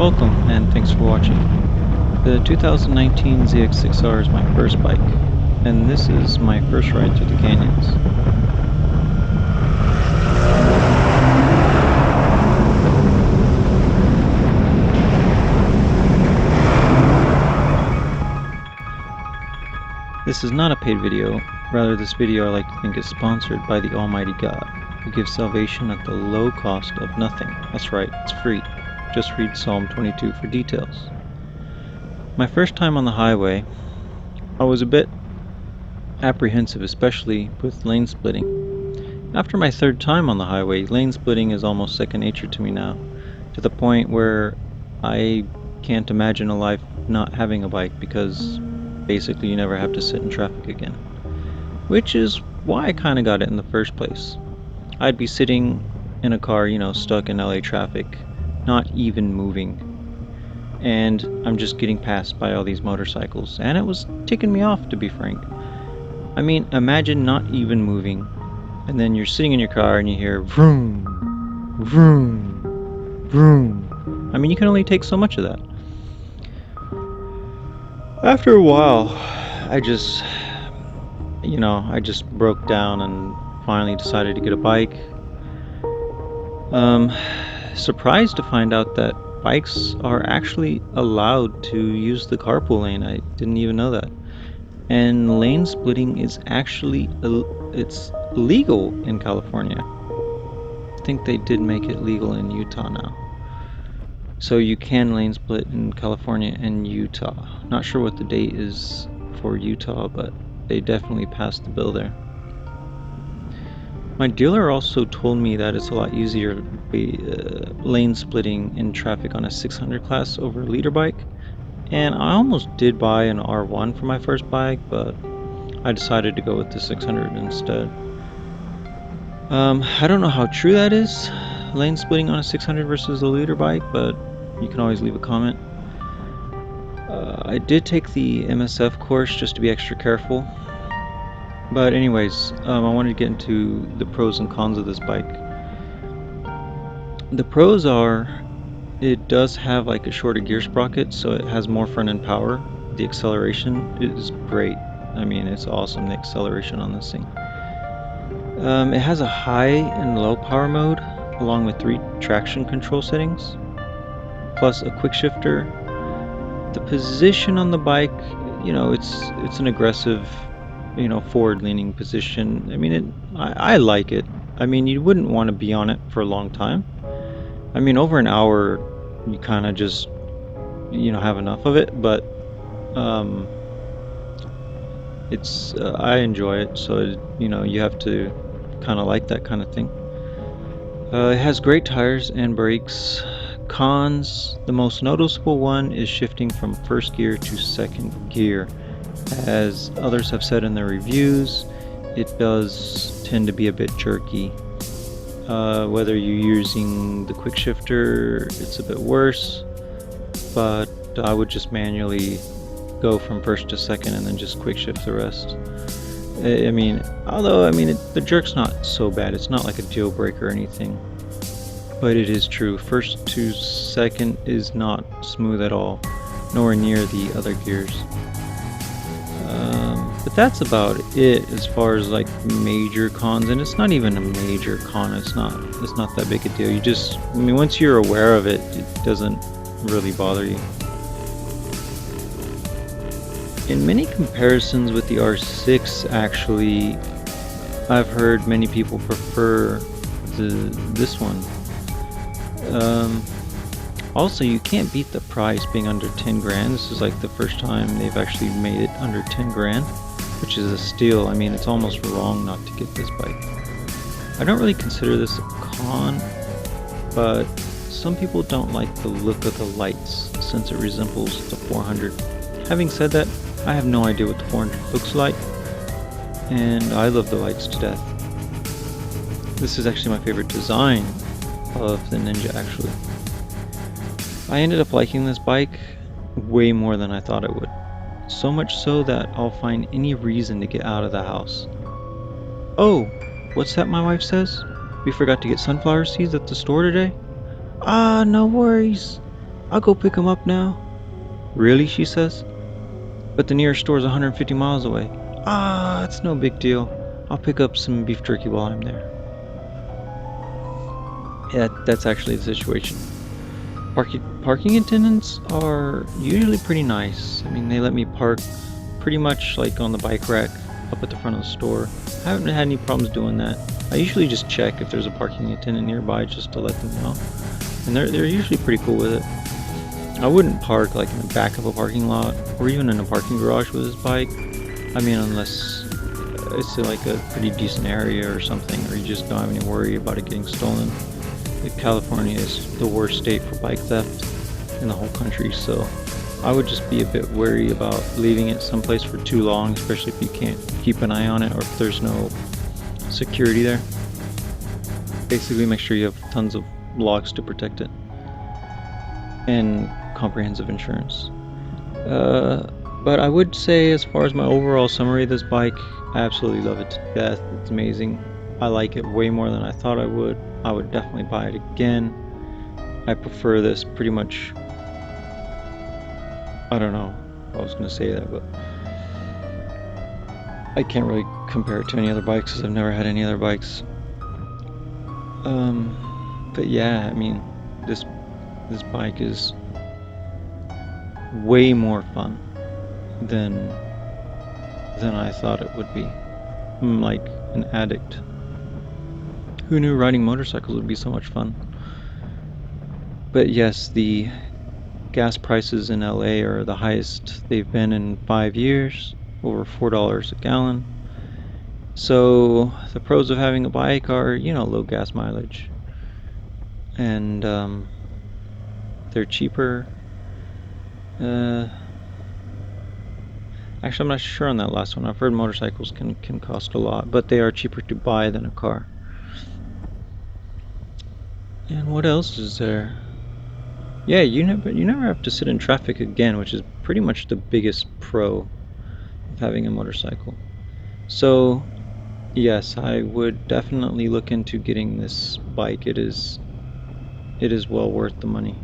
Welcome and thanks for watching. The 2019 ZX6R is my first bike, and this is my first ride through the canyons. This is not a paid video, rather this video I like to think is sponsored by the Almighty God, who gives salvation at the low cost of nothing. That's right, it's free. Just read Psalm 22 for details. My first time on the highway, I was a bit apprehensive, especially with lane splitting. After my third time on the highway, lane splitting is almost second nature to me now, to the point where I can't imagine a life not having a bike because basically you never have to sit in traffic again. Which is why I kind of got it in the first place. I'd be sitting in a car, stuck in LA traffic, not even moving. And I'm just getting passed by all these motorcycles, and it was ticking me off, to be frank. I mean, imagine not even moving, and then you're sitting in your car and you hear vroom, vroom, vroom. I mean, you can only take so much of that. After a while, I just broke down and finally decided to get a bike. Surprised to find out that bikes are actually allowed to use the carpool lane. I didn't even know that. And lane splitting is actually it's legal in California. I think they did make it legal in Utah now. So you can lane split in California and Utah. Not sure what the date is for Utah, but they definitely passed the bill there. My dealer also told me that it's a lot easier to be lane splitting in traffic on a 600 class over a liter bike. And I almost did buy an R1 for my first bike, but I decided to go with the 600 instead. I don't know how true that is, lane splitting on a 600 versus a liter bike, but you can always leave a comment. I did take the MSF course just to be extra careful. But anyways, I wanted to get into the pros and cons of this bike. The pros are, it does have like a shorter gear sprocket, so it has more front end power. The acceleration is great. I mean, it's awesome, the acceleration on this thing. It has a high and low power mode, along with 3 traction control settings, plus a quick shifter. The position on the bike, it's an aggressive, forward-leaning position. I mean, I like it. I mean, you wouldn't want to be on it for a long time. I mean, over an hour, you kind of just, have enough of it. But it's I enjoy it, so you have to kind of like that kind of thing. It has great tires and brakes. Cons, the most noticeable one is shifting from first gear to second gear. As others have said in their reviews, it does tend to be a bit jerky. Whether you're using the quick shifter, it's a bit worse, but I would just manually go from first to second and then just quick shift the rest. I mean, the jerk's not so bad. It's not like a deal breaker or anything. But it is true, first to second is not smooth at all, nowhere near the other gears. But that's about it as far as like major cons, and it's not even a major con. It's not that big a deal. Once you're aware of it, it doesn't really bother you. In many comparisons with the R6, actually, I've heard many people prefer this one. Also, you can't beat the price being under 10 grand. This is like the first time they've actually made it under 10 grand, which is a steal. I mean, it's almost wrong not to get this bike. I don't really consider this a con, but some people don't like the look of the lights since it resembles the 400. Having said that, I have no idea what the 400 looks like, and I love the lights to death. This is actually my favorite design of the Ninja, actually. I ended up liking this bike way more than I thought I would. So much so that I'll find any reason to get out of the house. Oh, what's that my wife says? We forgot to get sunflower seeds at the store today? Ah, no worries. I'll go pick him up now. Really, she says. But the nearest store is 150 miles away. Ah, it's no big deal. I'll pick up some beef jerky while I'm there. Yeah, that's actually the situation. Parking attendants are usually pretty nice. I mean, they let me park pretty much like on the bike rack up at the front of the store. I haven't had any problems doing that. I usually just check if there's a parking attendant nearby just to let them know. And they're usually pretty cool with it. I wouldn't park like in the back of a parking lot or even in a parking garage with this bike. I mean, unless it's like a pretty decent area or something, or you just don't have any worry about it getting stolen. California is the worst state for bike theft in the whole country, so I would just be a bit wary about leaving it someplace for too long, especially if you can't keep an eye on it or if there's no security there. Basically, make sure you have tons of locks to protect it and comprehensive insurance. But I would say, as far as my overall summary of this bike, I absolutely love it to death. It's amazing. I like it way more than I thought I would. I would definitely buy it again. I prefer this pretty much. I don't know. I was going to say that, but I can't really compare it to any other bikes because I've never had any other bikes. But yeah, I mean, this bike is way more fun than I thought it would be. I'm like an addict. Who knew riding motorcycles would be so much fun? But yes, the gas prices in LA are the highest they've been in 5 years, over $4 a gallon. So the pros of having a bike are, low gas mileage, and they're cheaper. Actually, I'm not sure on that last one. I've heard motorcycles can cost a lot, but they are cheaper to buy than a car. And what else is there? Yeah, you never have to sit in traffic again, which is pretty much the biggest pro of having a motorcycle. So, yes, I would definitely look into getting this bike. It is well worth the money.